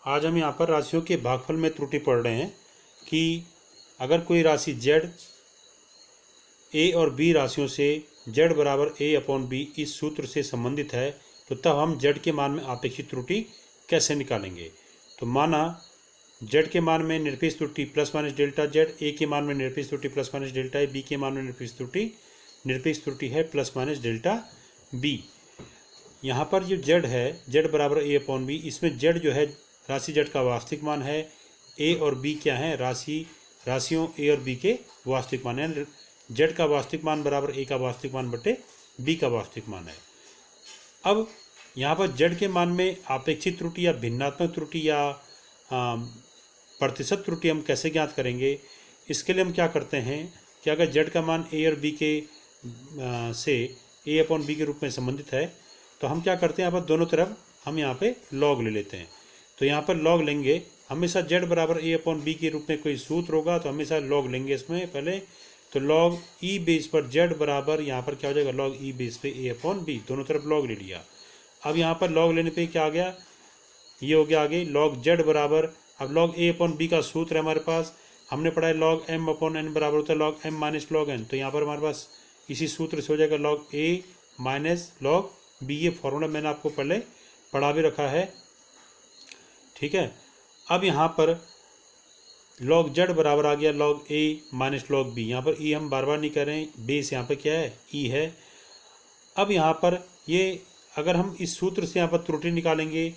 आज हम यहाँ पर राशियों के भागफल में त्रुटि पढ़ रहे हैं कि अगर कोई राशि z a और b राशियों से z बराबर a अपॉन b इस सूत्र से संबंधित है तो तब हम z के मान में आपेक्षिक त्रुटि कैसे निकालेंगे। तो माना z के मान में निरपेक्ष त्रुटि plus minus delta z, a के मान में निरपेक्ष त्रुटि plus minus delta a, b के मान में निरपेक्ष त्रुटि है प्लस माइनस डेल्टा b। यहाँ पर जो z है z बराबर a अपॉन b, इसमें z जो है राशि z का वास्तविक मान है, a और b क्या है राशियों a और b के वास्तविक मान है। z का वास्तविक मान बराबर a का वास्तविक मान बटे b का वास्तविक मान है। अब यहाँ पर z के मान में आपेक्षिक त्रुटि या भिन्नात्मक त्रुटि या प्रतिशत त्रुटि हम कैसे ज्ञात करेंगे। इसके लिए हम क्या करते हैं कि अगर z का मान a और b के से a अपॉन b के रूप में संबंधित है तो हम क्या करते हैं, यहाँ पर दोनों तरफ हम यहाँ पे लॉग ले लेते हैं। तो यहाँ पर लॉग लेंगे, हमेशा z बराबर a अपॉन b के रूप में कोई सूत्र होगा तो हमेशा लॉग लेंगे इसमें पहले। तो लॉग e बेस पर z बराबर यहाँ पर क्या हो जाएगा, लॉग e बेस पे a अपॉन b, दोनों तरफ लॉग ले लिया। अब यहाँ पर लॉग लेने पे क्या आ गया, ये हो गया आगे लॉग z बराबर, अब लॉग a अपॉन b का सूत्र है हमारे पास, हमने पढ़ा है लॉग m अपॉन n बराबर होता है log m minus log n। तो यहाँ पर हमारे पास इसी सूत्र से हो जाएगा log a minus log b। ये फॉर्मूला मैंने आपको पहले पढ़ा भी रखा है, ठीक है। अब यहाँ पर लॉग z बराबर आ गया log a minus log b। यहाँ पर e हम बार बार नहीं कर रहे हैं, बेस यहाँ पर क्या है e है। अब यहाँ पर ये अगर हम इस सूत्र से यहाँ पर त्रुटि निकालेंगे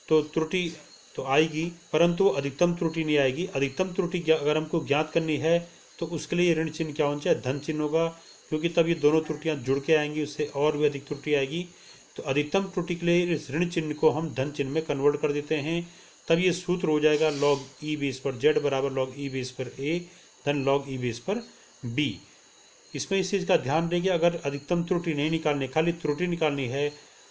तो त्रुटि तो आएगी, परंतु अधिकतम त्रुटि नहीं आएगी। अधिकतम त्रुटि अगर हमको ज्ञात करनी है तो उसके लिए ऋण चिन्ह क्या होना चाहिए, धन चिन्ह होगा, क्योंकि तब ये दोनों त्रुटियाँ जुड़ के आएंगी, उससे और भी अधिक त्रुटि आएगी। तो अधिकतम त्रुटि के लिए इस ऋण चिन्ह को हम धन चिन्ह में कन्वर्ट कर देते हैं, तब ये सूत्र हो जाएगा लॉग ई बेस पर z बराबर लॉग ई बेस पर a धन लॉग ई बेस पर b। इसमें इस चीज़ का ध्यान देंगे, अगर अधिकतम त्रुटि नहीं निकालनी, खाली त्रुटि निकालनी है,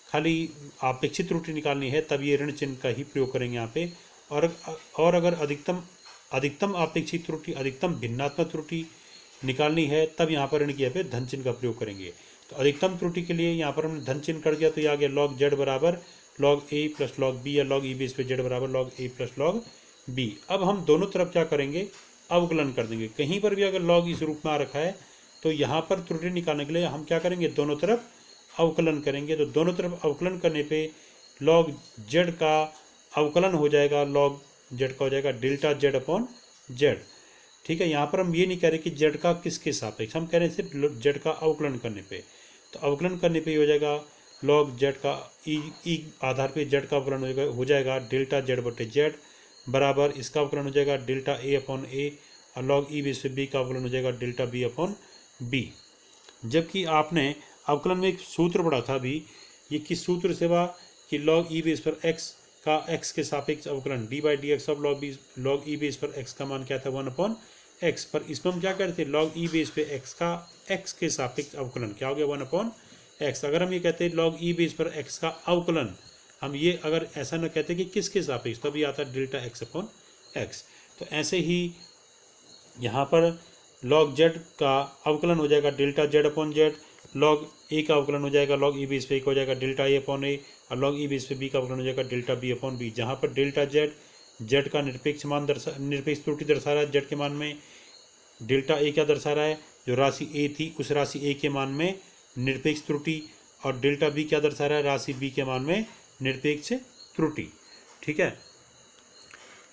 खाली आपेक्षिक त्रुटि निकालनी है, तब ये ऋण चिन्ह का ही प्रयोग करेंगे यहाँ पे। और अगर अधिकतम आपेक्षिक त्रुटि, अधिकतम भिन्नात्मक त्रुटि निकालनी है तब यहाँ पर ऋण की पे धन चिन्ह का प्रयोग करेंगे। तो अधिकतम त्रुटि के लिए यहाँ पर हमने धन चिन्ह कर दिया, तो ये आ गया लॉग z बराबर log a plus log b या लॉग ई बेस पे z बराबर log a plus log b। अब हम दोनों तरफ क्या करेंगे, अवकलन कर देंगे। कहीं पर भी अगर लॉग इस रूप में आ रखा है तो यहाँ पर त्रुटि निकालने के लिए हम क्या करेंगे, दोनों तरफ अवकलन करेंगे। तो दोनों तरफ अवकलन करने पे लॉग z का अवकलन हो जाएगा, लॉग z का हो जाएगा डेल्टा z अपॉन z, ठीक है। यहाँ पर हम ये नहीं कह रहे कि z का किसके सापेक्ष, हम कह रहे हैं सिर्फ z का अवकलन करने पे। तो अवकलन करने पे हो जाएगा लॉग z का ई आधार पे z का अवकलन हो जाएगा डेल्टा z बटे z बराबर, इसका अवकलन हो जाएगा डेल्टा a अपॉन a और लॉग ई बेस पे b का अवकलन हो जाएगा डेल्टा b अपॉन b। जबकि आपने अवकलन में एक सूत्र पढ़ा था अभी, ये किस सूत्र से हुआ कि लॉग ई बेस पर x का x के सापेक्ष अवकलन d by D x of log E base पर x का मान क्या था 1 अपॉन x। पर इसमें हम क्या करते हैं, लॉग ई बेस पे x का x के सापेक्ष अवकलन क्या हो गया 1 अपॉन x। अगर हम ये कहते हैं लॉग ई बेस पर x का अवकलन, हम ये अगर ऐसा न कहते कि किसके सापेक्ष, तब ये आता डेल्टा x अपॉन x। तो ऐसे ही यहाँ पर लॉग z का अवकलन हो जाएगा delta z upon z, log a का अवकलन हो जाएगा लॉग ई बेस पे एक हो जाएगा डेल्टा a अपॉन a और लॉग ई बेस पे b का अवकलन हो जाएगा डेल्टा b अपॉन b। जहाँ पर डेल्टा z का निरपेक्ष मान निरपेक्ष त्रुटि दर्शा रहा है, z के मान में डेल्टा a क्या दर्शा रहा है, जो राशि a थी उस राशि a के मान में निरपेक्ष त्रुटि, और डेल्टा b क्या दर्शा रहा है, राशि b के मान में निरपेक्ष त्रुटि, ठीक है।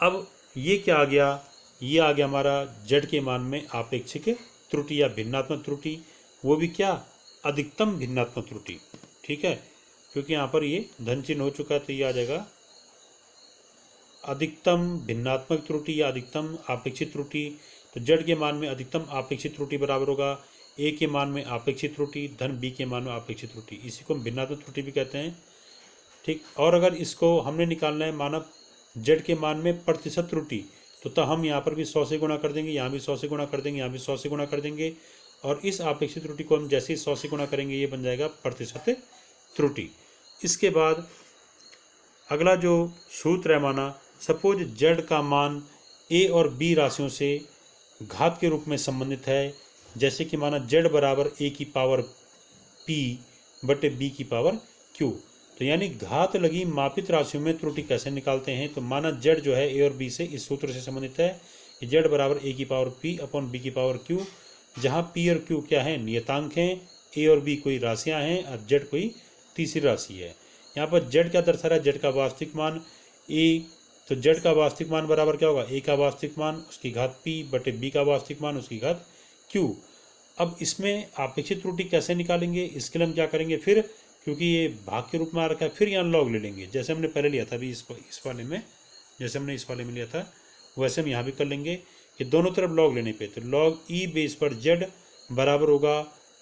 अब ये क्या आ गया, ये आ गया हमारा z के मान में आपेक्षिक त्रुटि या भिन्नात्मक त्रुटि, वो भी क्या अधिकतम भिन्नात्मक त्रुटि, ठीक है। क्योंकि यहाँ पर ये धन चिन्ह हो चुका है तो ये आ जाएगा अधिकतम भिन्नात्मक त्रुटि या अधिकतम आपेक्षिक त्रुटि। तो z के मान में अधिकतम आपेक्षिक त्रुटि बराबर होगा a के मान में आपेक्षिक त्रुटि धन b के मान में आपेक्षिक त्रुटि, इसी को हम भिन्नात्मक त्रुटि भी कहते हैं, ठीक। और अगर इसको हमने निकालना है मानव z के मान में प्रतिशत त्रुटि, तो हम यहाँ पर भी 100 से गुणा कर देंगे, यहाँ भी 100 से गुणा कर देंगे, यहाँ भी 100 से गुणा कर देंगे, और इस आपेक्षिक त्रुटि को हम जैसे ही 100 से गुणा करेंगे ये बन जाएगा प्रतिशत त्रुटि। इसके बाद अगला जो सूत्र है, माना सपोज z का मान a और b राशियों से घात के रूप में संबंधित है, जैसे कि माना z बराबर a की पावर p बटे b की पावर q। तो यानी घात लगी मापित राशियों में त्रुटि कैसे निकालते हैं। तो माना जेड जो है ए और बी से इस सूत्र से संबंधित है कि जेड बराबर ए की पावर पी अपॉन बी की पावर क्यू, जहाँ पी और क्यू क्या है, नियतांक हैं, ए और बी कोई राशियाँ हैं और जेड कोई तीसरी राशि है। यहाँ पर जेड क्या दर्शा रहा है, जेड का वास्तविक मान ए, तो जेड का वास्तविक मान बराबर क्या होगा, ए का वास्तविक मान उसकी घात पी बटे बी का वास्तविक मान उसकी घात क्यू। अब इसमें आपेक्षिक त्रुटि कैसे निकालेंगे, इसके लिए हम क्या करेंगे फिर, क्योंकि ये भाग के रूप में आ रखा है, फिर यहाँ लॉग ले लेंगे जैसे हमने पहले लिया था अभी इस वाले में, जैसे हमने इस वाले में लिया था वैसे हम यहाँ भी कर लेंगे कि दोनों तरफ लॉग लेने पे। तो लॉग ई बेस पर जेड बराबर होगा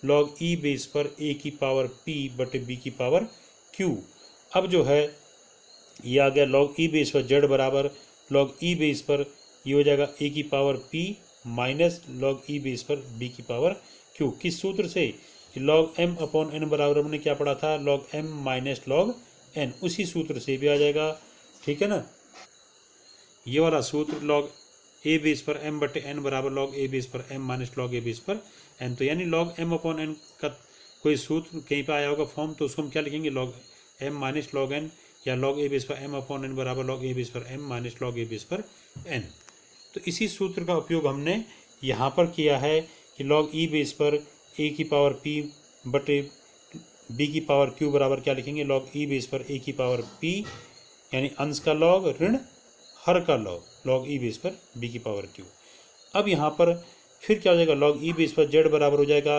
लॉग ई बेस पर ए की पावर पी बटे बी की पावर क्यू। अब जो है ये आ गया लॉग ई बेस पर जेड बराबर लॉग ई बेस पर ये हो जाएगा ए की पावर पी माइनस लॉग ई बेस पर बी की पावर क्यू। किस सूत्र से, लॉग एम अपॉन एन बराबर हमने क्या पढ़ा था, log m minus log n, उसी सूत्र से भी आ जाएगा। ठीक है ना, ये वाला सूत्र लॉग ए बेस पर एम बटे एन बराबर लॉग ए बेस पर m minus log a base पर एन। तो यानी लॉग एम अपॉन एन का कोई सूत्र कहीं पर आया होगा फॉर्म, तो उसको हम क्या लिखेंगे, log m minus log n या लॉग ए बेस पर एम अपॉन एन बराबर लॉग ए बेस पर m minus log a base पर एन। तो इसी सूत्र का उपयोग हमने यहाँ पर किया है कि लॉग ई बेस पर ए की पावर पी बटे बी की पावर क्यू बराबर क्या लिखेंगे, लॉग ई बेस पर ए की पावर पी यानी अंश का लॉग ऋण हर का लॉग, लॉग ई बेस पर बी की पावर क्यू। अब यहाँ पर फिर क्या हो जाएगा, लॉग ई बेस पर जेड बराबर हो जाएगा,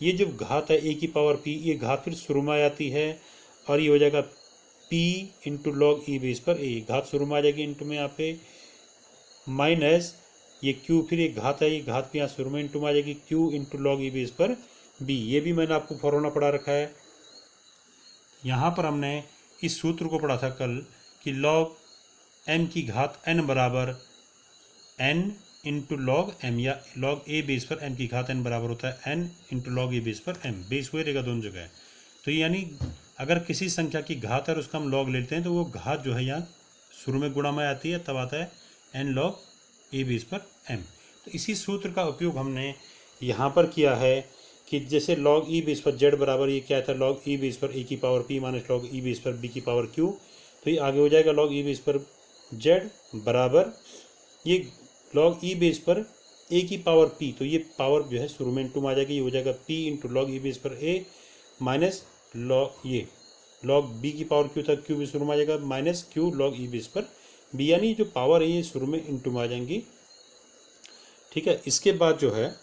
ये जो घात है ए की पावर पी, ये घात फिर शुरू में आ जाती है और ये हो जाएगा पी इंटू लॉग ई बेस पर ए, घात शुरू में आ जाएगी इंटू में यहाँ पे, माइनस ये क्यू, फिर एक घात है, ये घात भी यहाँ शुरू में इंटू में आ जाएगी क्यू इंटू लॉग ई बेस पर बी। ये भी मैंने आपको फॉर्मूला पढ़ा रखा है। यहाँ पर हमने इस सूत्र को पढ़ा था कल कि लॉग एम की घात एन बराबर एन इंटू लॉग एम, या लॉग ए बेस पर एम की घात एन बराबर होता है N into log a base पर एम, बेस हुए रहेगा दोनों जगह। तो यानी अगर किसी संख्या की घात है और उसका हम लॉग लेते हैं तो वो घात जो है यहाँ शुरू में गुणा में आती है, तब आता है एन लॉग ए बेस पर एम। तो इसी सूत्र का उपयोग हमने यहाँ पर किया है कि जैसे लॉग ई बेस पर जेड बराबर ये क्या था, लॉग ई बेस पर ए की पावर पी माइनस लॉग ई बेस पर बी की पावर क्यू। तो ये आगे हो जाएगा लॉग ई बेस पर जेड बराबर ये लॉग ई बेस पर ए की पावर पी, तो ये पावर जो है शुरू में इंटू में आ जाएगी, ये हो जाएगा पी इंटू लॉग ई बेस पर ए माइनस लॉग ये लॉग बी की पावर क्यू था, क्यू भी शुरू में आ जाएगा माइनस क्यू लॉग ई बेस पर बी, यानी जो पावर है ये शुरू में इंटू में आ जाएंगी। ठीक है, इसके बाद जो है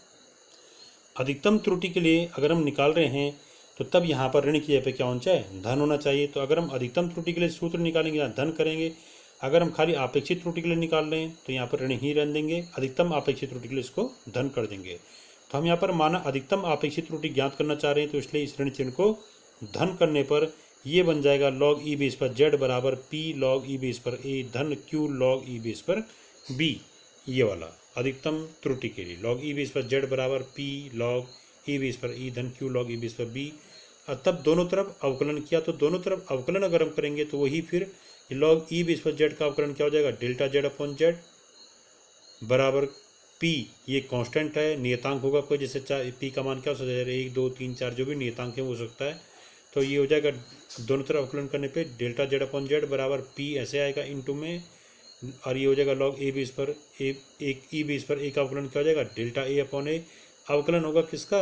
अधिकतम त्रुटि के लिए अगर हम निकाल रहे हैं तो तब यहाँ पर ऋण की जगह पे क्या होना चाहिए, धन होना चाहिए। तो अगर हम अधिकतम त्रुटि के लिए सूत्र निकालेंगे यहाँ धन करेंगे, अगर हम खाली आपेक्षिक त्रुटि के लिए निकाल रहे हैं तो यहाँ पर ऋण ही रहने देंगे, अधिकतम आपेक्षिक त्रुटि के लिए इसको धन कर देंगे। तो हम यहाँ पर माना अधिकतम आपेक्षिक त्रुटि ज्ञात करना चाह रहे हैं, तो इसलिए इस ऋण चिन्ह को धन करने पर ये बन जाएगा लॉग ई बेस पर जेड बराबर पी लॉग ई बेस पर ए धन क्यू लॉग ई बेस पर बी। ये वाला अधिकतम त्रुटि के लिए लॉग ई बेस पर जेड बराबर पी लॉग ई बेस पर ई धन क्यू लॉग ई बेस पर बी। और तब दोनों तरफ अवकलन किया, तो दोनों तरफ अवकलन अगर हम करेंगे तो वही फिर लॉग ई बेस पर जेड का अवकलन क्या हो जाएगा, डेल्टा जेड अपॉन जेड बराबर पी, ये कांस्टेंट है, नियतांक होगा कोई, जैसे पी का मान क्या हो सकता है 1 2 3 4 जो भी नियतांक है हो सकता है। तो ये हो जाएगा दोनों तरफ अवकलन करने पे डेल्टा जेड अपॉन जेड बराबर पी ऐसे आएगा इंटू में, और ये हो जाएगा लॉग ए बेस पर एक ई बेस पर ए का अवकलन क्या हो जाएगा डेल्टा ए अपॉन ए। अवकलन होगा किसका,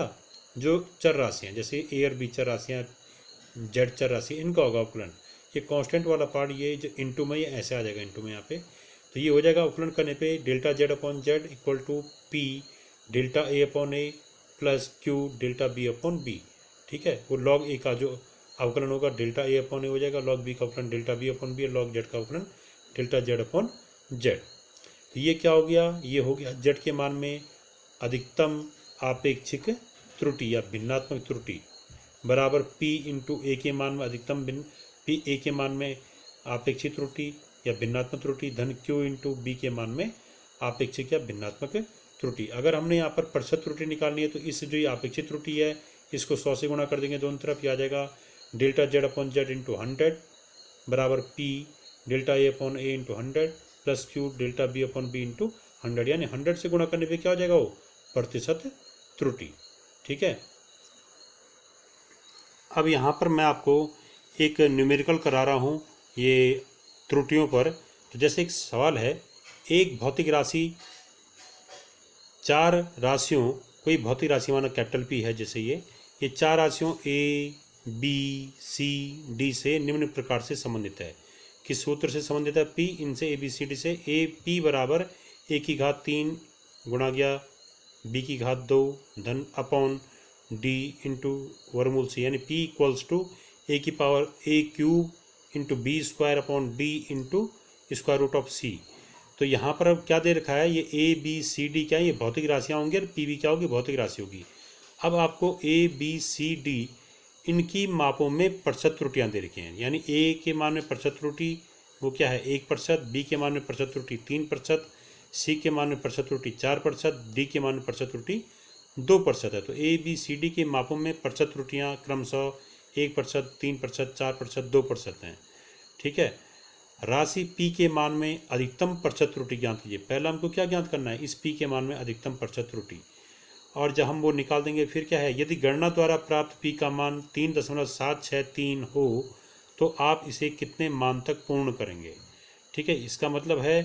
जो चर राशियाँ जैसे ए और बी चर राशियाँ, जेड चर राशि, इनका होगा अवकलन। ये कांस्टेंट वाला पार्ट ये जो इंटू में ये ऐसे आ जाएगा इंटू में यहाँ पे। तो ये हो जाएगा अवकलन करने पे delta Z upon z equal to p delta A upon a plus Q delta B upon b. ठीक है, वो लॉग ए का जो अवकलन होगा डेल्टा ए अपॉन ए हो जाएगा, लॉग बी का अवकलन delta B upon b, log z का अवकलन डेल्टा जेड अपॉन जेड। तो ये क्या हो गया, ये हो गया जेड के मान में अधिकतम आपेक्षिक त्रुटि या भिन्नात्मक त्रुटि बराबर पी इंटू ए के मान में अधिकतम पी ए के मान में आपेक्षिक त्रुटि या भिन्नात्मक त्रुटि धन क्यू इंटू बी के मान में आपेक्षिक या भिन्नात्मक त्रुटि। अगर हमने यहाँ पर प्रतिशत त्रुटि निकालनी है तो इस जो ये आपेक्षिक त्रुटि है इसको 100 से गुणा कर देंगे दोनों तरफ, ये आ जाएगा delta Z upon Z into 100 बराबर पी डेल्टा ए अपॉन ए into 100 plus Q delta B upon B into 100, यानी 100 से गुणा करने पे क्या हो जाएगा वो प्रतिशत त्रुटि। ठीक है, अब यहाँ पर मैं आपको एक न्यूमेरिकल करा रहा हूँ ये त्रुटियों पर। तो जैसे एक सवाल है, एक भौतिक राशि 4 राशियों, कोई भौतिक राशि माना कैपिटल पी है, जैसे ये 4 राशियों ए बी सी डी से निम्न प्रकार से संबंधित है। किस सूत्र से संबंधित है? पी इनसे ए बी सी डी से। ए पी बराबर ए की घात 3 गुणा गया बी की घात 2 धन अपॉन डी इंटू वर्मूल सी, यानी पी इक्वल्स टू ए की power A cube into B square upon D into square root of C. तो यहाँ पर अब क्या दे रखा है, ये ए बी सी डी क्या है, ये भौतिक राशियाँ होंगी और पी भी क्या होगी, भौतिक राशि होगी। अब आपको ए बी सी डी इनकी मापों में प्रतिशत त्रुटियाँ दे रखी हैं, यानी ए के मान में प्रतिशत त्रुटि वो क्या है 1%, बी के मान में प्रतिशत त्रुटि 3%, सी के मान में प्रतिशत त्रुटि 4%, डी के मान में प्रतिशत त्रुटि 2% है। तो ए बी सी डी के मापों में प्रतिशत त्रुटियाँ क्रमशः 1%, 3%, 4%, 2% हैं। ठीक है। राशि पी के मान में अधिकतम प्रतिशत त्रुटि ज्ञात कीजिए। पहला हमको क्या ज्ञात करना है, इस पी के मान में अधिकतम प्रतिशत त्रुटि, और जब हम वो निकाल देंगे फिर क्या है, यदि गणना द्वारा प्राप्त पी का मान 3.763 हो तो आप इसे कितने मान तक पूर्ण करेंगे। ठीक है। इसका मतलब है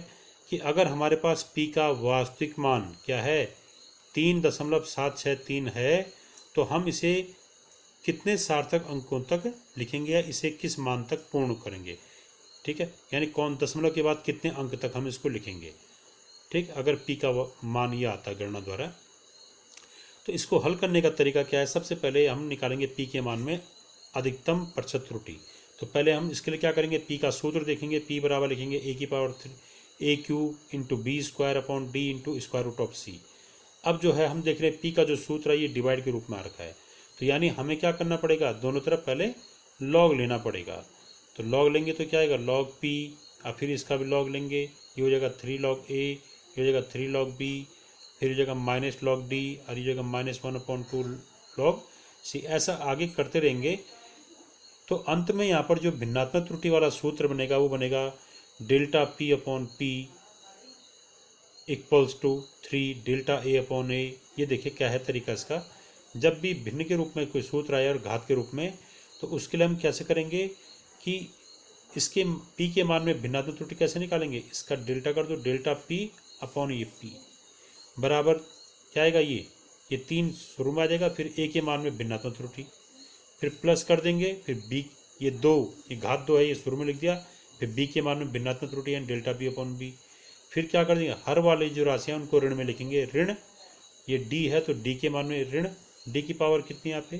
कि अगर हमारे पास पी का वास्तविक मान क्या है 3.763 है तो हम इसे कितने सार्थक अंकों तक लिखेंगे या इसे किस मान तक पूर्ण करेंगे। ठीक है। यानी कौन दशमलव के बाद कितने अंक तक हम इसको लिखेंगे। ठीक। अगर पी का मान ये आता गणना द्वारा, तो इसको हल करने का तरीका क्या है, सबसे पहले हम निकालेंगे पी के मान में अधिकतम प्रतिशत त्रुटि। तो पहले हम इसके लिए क्या करेंगे, पी का सूत्र देखेंगे। पी बराबर लिखेंगे ए की power 3 A cube into B square upon D into square root of C. अब जो है हम देख रहे हैं पी का जो सूत्र है ये डिवाइड के रूप में आ रखा है, तो यानी हमें क्या करना पड़ेगा, दोनों तरफ पहले लॉग लेना पड़ेगा। तो लॉग लेंगे तो क्या आएगा, लॉग पी, और फिर इसका भी लॉग लेंगे, ये हो जाएगा 3 log ए, ये हो जाएगा 3 log बी, फिर हो जाएगा माइनस लॉग डी, और ये हो जाएगा -1/2 log सी। ऐसा आगे करते रहेंगे तो अंत में यहाँ पर जो भिन्नात्मक त्रुटि वाला सूत्र बनेगा वो बनेगा delta P upon P equals to 3 delta A upon A. ये देखिए क्या है तरीका इसका, जब भी भिन्न के रूप में कोई सूत्र आए और घात के रूप में, तो उसके लिए हम कैसे करेंगे कि इसके पी के मान में भिन्नात्मक त्रुटि कैसे निकालेंगे, इसका डेल्टा कर दो, डेल्टा पी अपॉन ये पी बराबर क्या आएगा, ये 3 शुरू में आ जाएगा, फिर ए के मान में भिन्नात्मक त्रुटि, फिर प्लस कर देंगे, फिर बी ये 2, ये घात 2 है ये शुरू में लिख दिया, फिर बी के मान में भिन्नात्मक त्रुटि है डेल्टा बी अपॉन बी। फिर क्या कर देंगे, हर वाले जो राशियाँ उनको ऋण में लिखेंगे, ऋण ये डी है तो डी के मान में ऋण, डी की पावर कितनी यहाँ पे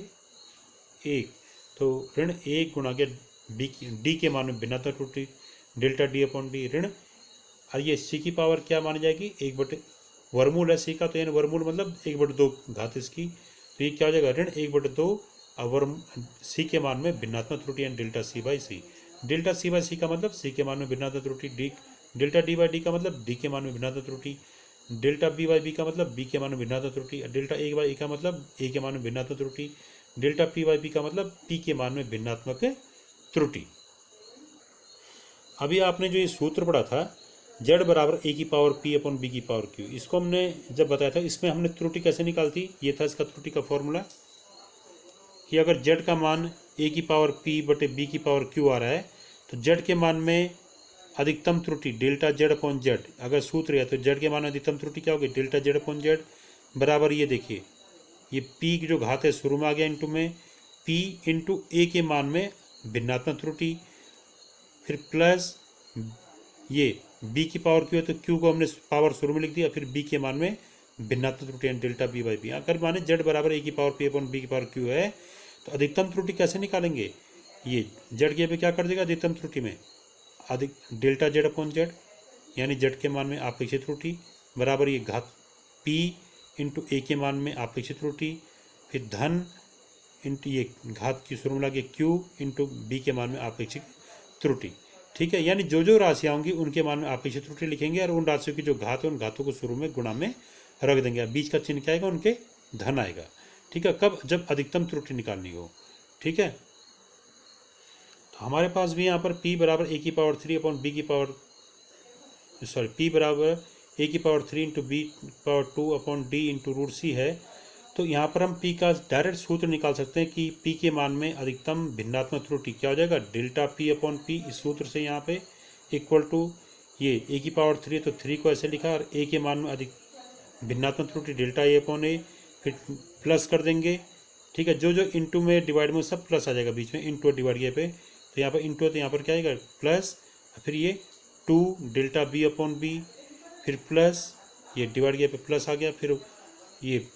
1, तो ऋण 1 गुणा के डी के मान में भिन्नात्मक त्रुटि डेल्टा डी अपॉन डी ऋण, और ये सी की पावर क्या मानी जाएगी 1 वर्मूल है सी का, तो यानी वर्मूल मतलब 1/2 घात इसकी, तो ये क्या हो जाएगा ऋण 1/2 और सी के मान में भिन्नात्मक त्रुटि यानी delta C by C. Delta C by C का मतलब सी के मान में भिन्नात्मक त्रुटि, D delta D by D का मतलब डी के मान में भिन्नात्मक त्रुटि, डेल्टा बी बाई बी का मतलब बी के मान में भिन्नात्मक त्रुटि, डेल्टा ए बाई ए का मतलब ए के मान में भिन्नात्मक त्रुटि, डेल्टा पी बाई बी का मतलब पी के मान में भिन्नात्मक त्रुटि। अभी आपने जो ये सूत्र पढ़ा था z बराबर ए की पावर पी अपॉन बी की पावर क्यू, इसको हमने जब बताया था इसमें हमने त्रुटि कैसे निकालती, ये था इसका त्रुटि का फॉर्मूला कि अगर z का मान ए की पावर पी बटे बी की पावर क्यू आ रहा है तो z के मान में अधिकतम त्रुटि डेल्टा z अपॉन z, अगर सूत्र है तो z के मान में अधिकतम त्रुटि क्या होगी डेल्टा z अपॉन z बराबर, ये देखिए ये p की जो घात है शुरू में आ गया इंटू में p इंटू ए के मान में भिन्नात्मक त्रुटि, फिर प्लस ये b की पावर क्यू है तो q को हमने पावर शुरू में लिख दिया, फिर b के मान में भिन्नात्मक त्रुटि डेल्टा b बाई बी। अगर माने z बराबर ए की पावर p अपॉन b की पावर q है तो अधिकतम त्रुटि कैसे निकालेंगे, ये z के पे क्या कर देगा अधिकतम त्रुटि में अधिक डेल्टा z अपॉन z, यानी z के मान में अपेक्षित त्रुटि बराबर ये घात p इंटू ए के मान में अपेक्षित त्रुटि, फिर धन इंटू ये घात की शुरू में लगे q इंटू बी के मान में अपेक्षित त्रुटि। ठीक है। यानी जो जो राशियाँ होंगी उनके मान में अपेक्षित त्रुटि लिखेंगे और उन राशियों की जो घात है उन घातों को शुरू में गुणा में रख देंगे, बीच का चिन्ह क्या आएगा उनके धन आएगा। ठीक है। कब, जब अधिकतम त्रुटि निकालनी हो। ठीक है। तो हमारे पास भी यहाँ पर p बराबर ए की पावर 3 अपॉन बी की पावर p बराबर ए की power 3 into B power 2 upon D into root C है। तो यहाँ पर हम पी का डायरेक्ट सूत्र निकाल सकते हैं कि पी के मान में अधिकतम भिन्नात्मक त्रुटि क्या हो जाएगा, डेल्टा पी अपॉन पी, इस सूत्र से यहाँ पे इक्वल टू ये ए की पावर 3, तो 3 को ऐसे लिखा, और ए के मान में अधिक भिन्नात्मक त्रुटि डेल्टा ए अपॉन ए, फिर प्लस कर देंगे, ठीक है। जो जो इंटू में डिवाइड में सब प्लस आ जाएगा बीच में, इंटू डिवाइड किए पे, तो यहाँ पर इंटू तो यहाँ पर क्या आएगा प्लस, फिर ये 2 डेल्टा बी अपॉन बी, फिर प्लस ये डिवाइड किए पे प्लस आ गया, फिर ये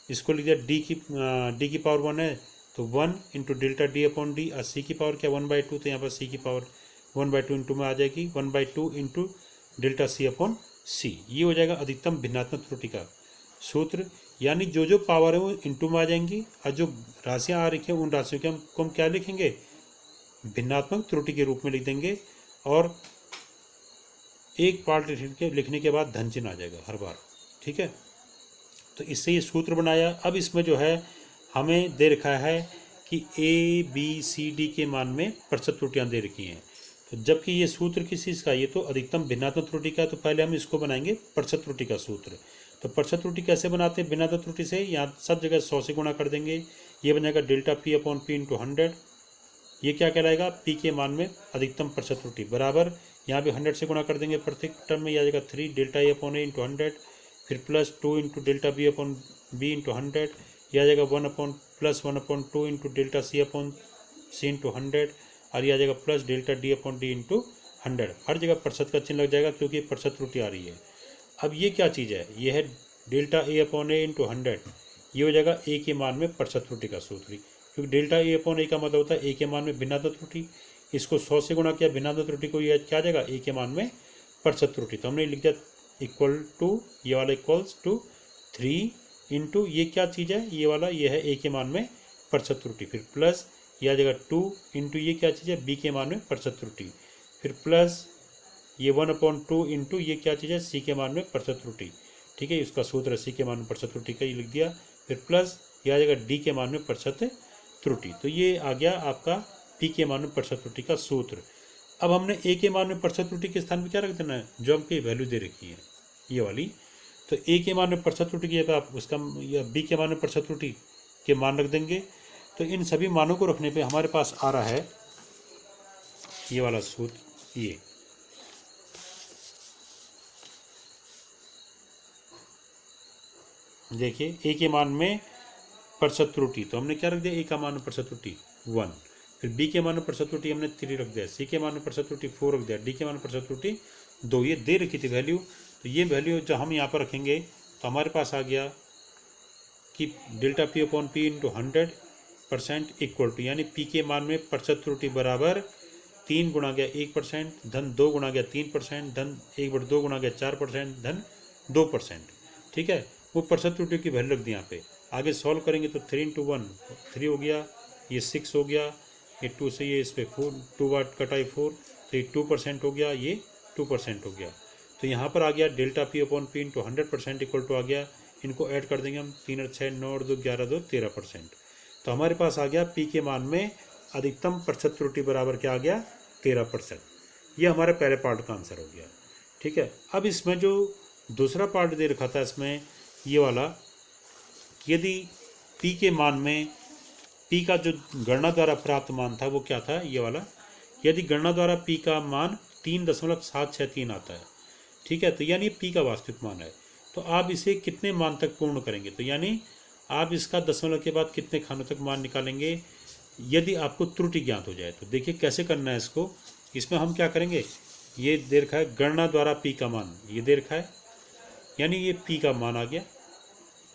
इसको लिख दिया डी की पावर 1 है तो 1 into delta d upon D, और सी की पावर क्या 1/2, तो यहाँ पर सी की पावर 1/2 इंटू में आ जाएगी 1/2 इंटू डेल्टा सी अपॉन सी। ये हो जाएगा अधिकतम भिन्नात्मक त्रुटि का सूत्र। यानी जो जो पावर है वो इंटू में आ जाएंगी, और जो राशियाँ आ रखी हैं उन राशियों के हम क्या लिखेंगे, भिन्नात्मक त्रुटि के रूप में लिख देंगे, और एक पार्ट लिखने के बाद धन चिन्ह आ जाएगा हर बार, ठीक है। तो इससे ये सूत्र बनाया। अब इसमें जो है हमें दे रखा है कि ए बी सी डी के मान में प्रतिशत त्रुटियाँ दे रखी हैं, तो जबकि ये सूत्र किस चीज़ का, ये तो अधिकतम भिन्नात्मक त्रुटि का, तो पहले हम इसको बनाएंगे प्रतिशत त्रुटि का सूत्र। तो प्रतिशत त्रुटि कैसे बनाते हैं भिन्नात्मक त्रुटि से, यहाँ सब जगह 100 से गुणा कर देंगे, ये बन जाएगा delta P upon P into 100, ये क्या कहलाएगा पी के मान में अधिकतम प्रतिशत त्रुटि, बराबर यहाँ पे 100 से गुणा कर देंगे प्रत्येक टर्म में, आ जाएगा 3 डेल्टा ए अपॉन ए इंटू 100, फिर plus 2 into delta B upon B into 100, यह आ जाएगा 1/+1/2 into delta c upon c into 100, और यह आ जाएगा plus delta d upon D into 100। हर जगह प्रतिशत का चिन्ह लग जाएगा क्योंकि प्रतिशत त्रुटि आ रही है। अब ये क्या चीज़ है, ये है delta A upon A into 100, ये हो जाएगा ए के मान में प्रतिशत त्रुटि का सूत्र, क्योंकि डेल्टा ए अपॉन ए का मतलब होता है ए के मान में भिन्नात्मक त्रुटि, इसको 100 से गुणा किया भिन्नात्मक त्रुटि को, ये क्या आ जाएगा ए के मान में प्रतिशत त्रुटि, तो हमने लिख दिया इक्वल टू, ये वाला इक्वल्स टू 3 इंटू ये क्या चीज़ है, ये वाला ये है ए के मान में प्रतिशत त्रुटि, फिर प्लस ये आ जाएगा 2 इंटू ये क्या चीज़ है बी के मान में प्रतिशत त्रुटि, फिर प्लस ये 1/2 इंटू ये क्या चीज़ है सी के मान में प्रतिशत त्रुटि, ठीक है। इसका सूत्र सी के मान में प्रतिशत त्रुटि का ये लिख दिया, फिर प्लस ये आ जाएगा डी के मान में प्रतिशत त्रुटि, तो ये आ गया आपका पी के मान में प्रतिशत त्रुटि का सूत्र। अब हमने ए के मान में प्रतिशत त्रुटि के स्थान पर क्या रख देना है, जो हमको वैल्यू दे रखी है ये वाली, तो ए के मान में प्रतिशत त्रुटि की जगह आप उसका या बी के मान में प्रतिशत त्रुटि के मान रख देंगे। तो इन सभी मानों को रखने पे हमारे पास आ रहा है ये वाला सूत्र, ये देखिए ए के मान में प्रतिशत त्रुटि, तो हमने क्या रख दिया, ए का मान में प्रतिशत त्रुटि 1, फिर बी के मान में प्रतिशत त्रुटि हमने 3 रख दिया, सी के मान में प्रतिशत त्रुटि 4 रख दिया, डी के मान में प्रतिशत त्रुटि 2, ये दे रखी थी वैल्यू। तो ये वैल्यू जो हम यहाँ पर रखेंगे तो हमारे पास आ गया कि delta P upon P into 100% equal to, यानी पी के मान में प्रतिशत त्रुटि बराबर 3 गुणा गया 1%, धन 2 गुणा गया 3%, धन 1/2 गुणा गया 4%, धन 2%, ठीक है। वो प्रतिशत त्रुटि की वैल्यू रख दी यहाँ पे। आगे सॉल्व करेंगे तो 3 × 1 3 हो गया, ये 6 हो गया, ये 2 से ये इस पर 4 2 बार कटाई 4, तो ये 2% हो गया, ये 2% हो गया। तो यहाँ पर आ गया delta P upon P into 100% equal to आ गया, इनको ऐड कर देंगे हम 3 और 6 9 और 2 11 2 13%। तो हमारे पास आ गया पी के मान में अधिकतम प्रतिशत त्रुटि बराबर क्या आ गया 13%। ये हमारे पहले पार्ट का आंसर हो गया, ठीक है। अब इसमें जो दूसरा पार्ट दे रखा था इसमें ये वाला, यदि पी के मान में पी का जो गणना द्वारा प्राप्त मान था वो क्या था, ये वाला, यदि गणना द्वारा पी का मान 3.763 आता है, ठीक है, तो यानी पी का वास्तविक मान है, तो आप इसे कितने मान तक पूर्ण करेंगे, तो यानी आप इसका दशमलव के बाद कितने खानों तक मान निकालेंगे यदि आपको त्रुटि ज्ञात हो जाए। तो देखिए कैसे करना है इसको, इसमें हम क्या करेंगे, ये दे रखा है गणना द्वारा पी का मान, ये दे रखा है, यानी ये पी का मान आ गया।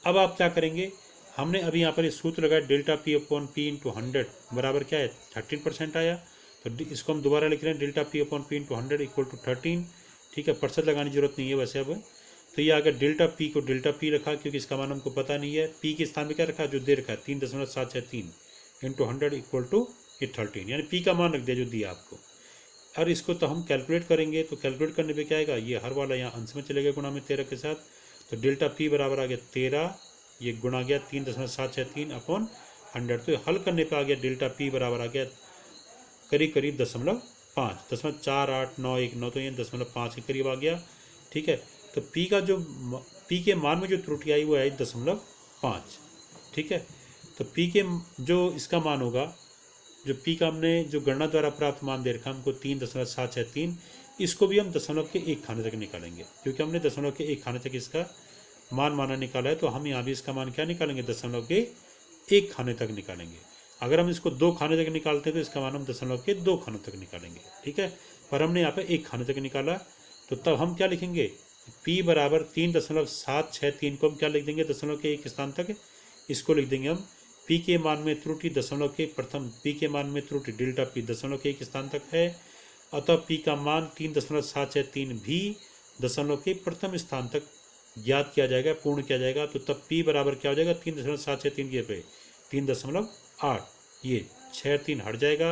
अब आप क्या करेंगे, हमने अभी यहाँ पर ये सूत्र लगाया delta P upon P into 100 बराबर क्या है 13% आया, तो इसको हम दोबारा लिख रहे हैं delta P upon P into 100 equal to 13, ठीक है। प्रतिशत लगाने की जरूरत नहीं है वैसे अब, तो ये आ गया डेल्टा पी को डेल्टा पी रखा क्योंकि इसका मान हमको पता नहीं है, पी के स्थान पे क्या रखा जो दे रखा है 3.763 इंटू 100 इक्वल टू ये 13, यानी पी का मान रख दिया जो दिया आपको। और इसको तो हम कैलकुलेट करेंगे, तो कैलकुलेट करने पे क्या आएगा, ये हर वाला यहाँ अंश में चलेगा गुणा में 13 के साथ, तो डेल्टा पी बराबर आ गया 13, ये गुणा गया 3.763 अपॉन 100, तो हल करने पे आ गया डेल्टा पी बराबर आ गया करीब करीब 0.4891, तो ये 0.5 के करीब आ गया, ठीक है। तो पी का जो पी के मान में जो त्रुटि आई वो आई 0.5, 5। ठीक है, तो P के जो इसका मान होगा, जो P का हमने जो गणना द्वारा प्राप्त मान दे रखा हमको 3.763, इसको भी हम दशमलव के एक खाने तक निकालेंगे, क्योंकि हमने दशमलव के एक खाने तक इसका मान माना निकाला है, तो हम यहाँ भी इसका मान क्या निकालेंगे, दशमलव के एक खाने तक निकालेंगे। अगर हम इसको 2 खाने तक निकालते हैं तो इसका मान हम दशमलव के 2 खाने तक निकालेंगे। ठीक है, पर हमने यहाँ पे 1 खाने तक निकाला, तो तब हम क्या लिखेंगे, P बराबर 3.763 को हम क्या लिख देंगे, दशमलव के एक स्थान तक, इसको लिख देंगे हम P के मान में त्रुटि दशमलव के प्रथम, P के मान में त्रुटि डेल्टा P दशमलव के एक स्थान तक है, अतः P का मान 3.763 भी दशमलव के प्रथम स्थान तक ज्ञात किया जाएगा, पूर्ण किया जाएगा। तो तब P बराबर क्या हो जाएगा, 3.763 के पे 3.8, ये 6 हट जाएगा,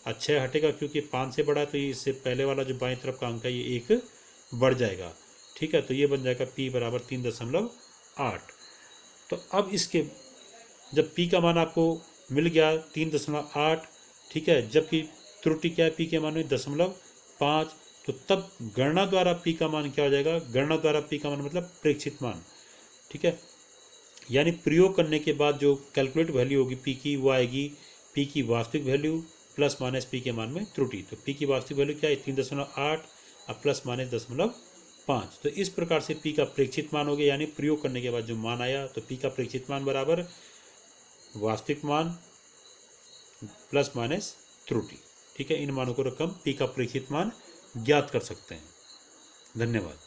और 6 हटेगा क्योंकि 5 से बड़ा है, तो ये इससे पहले वाला जो बाईं तरफ का अंक है ये 1 बढ़ जाएगा। ठीक है, तो ये बन जाएगा P बराबर 3.8। तो अब इसके जब P का मान आपको मिल गया 3.8, ठीक है, जबकि त्रुटि क्या है, P के मान में 0.5, तो तब गणना द्वारा P का मान क्या हो जाएगा, गणना द्वारा P का मान मतलब प्रेक्षित मान। ठीक है, यानी प्रयोग करने के बाद जो कैलकुलेट वैल्यू होगी P की, वो आएगी P की वास्तविक वैल्यू प्लस माइनस P के मान में त्रुटि। तो P की वास्तविक वैल्यू क्या है, 3.8 और प्लस माइनस 0.5। तो इस प्रकार से P का प्रेक्षित मान हो गया, यानी प्रयोग करने के बाद जो मान आया, तो P का प्रेक्षित मान बराबर वास्तविक मान प्लस माइनस त्रुटि। ठीक है, इन मानों को रकम P का प्रेक्षित मान ज्ञात कर सकते हैं। धन्यवाद।